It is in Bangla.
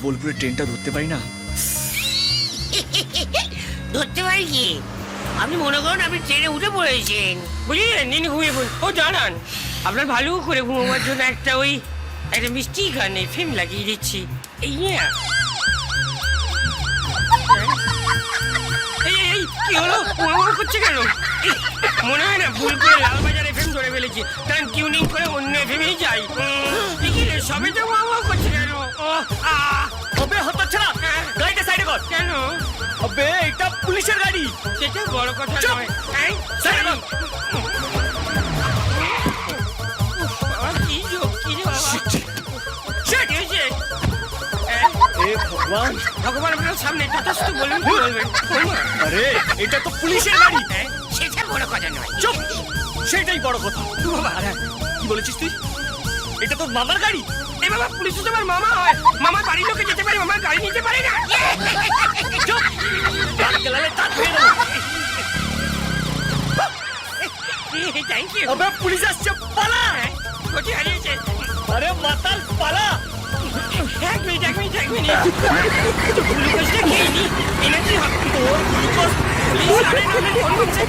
বোলপুরের ট্রেনটা ধরতে পারি না? ধরতে পারি কি? আপনি মনে করেন আপনি ট্রেনে উঠে পড়েছেন, বুঝলেন? নিন ঘুমিয়ে পড়ুন। ও দাঁড়ান, আপনার ভালো করে ঘুমাবার জন্য একটা মিষ্টি গানে ফিল্ম লাগিয়ে দিচ্ছি। এই নিয়ে এই কি হলো? উড়ো করছে কেন? মনে হয় না ভুল করে লালবাজার এফএম ধরে ফেলেছি, কারণ টিউনিং করে অন্য এফএমই যাই। সবে তো ওয়া করছে কেন? ও আবে হতচ্ছাড়া, গাড়িটা সাইডে কর। কেন? আবে এটা পুলিশের গাড়ি। সেটা বড় কথা চুপ! নয়। এই, সাইডে কর। বাবা, কি যোগ, কি রে বাবা? Shit! কি হয়েছে? এ ভগবান, ভগবান আপনার সামনে যথেষ্ট বলুন, কি বলবেন? বলুন। আরে এটা তো পুলিশের গাড়ি। হ্যাঁ, সেটা বড় কথা নয়। চুপ, সেটাই বড় কথা। বাবা, আরে কি বলেছিস তুই? এটা তো মামার গাড়ি। এ বাবা, পুলিশ তো আমার মামা হয়। মামার বাড়ির লোকে যেতে পারে, মামার গাড়ি নিতে পারে না। চুপ, দাঁত গেলালে দাঁত ভেঙে দেবো। Thank you. আবে পুলিশ আসছে, পালা। কোটি হারিয়েছে। আরে মাতাল, পালা। এক মিনিট। গ্লুকোজটা খেয়ে নি। এনার্জি হবে। তোর গ্লুকোজ পুলিশ আরে না, ফোন করছে।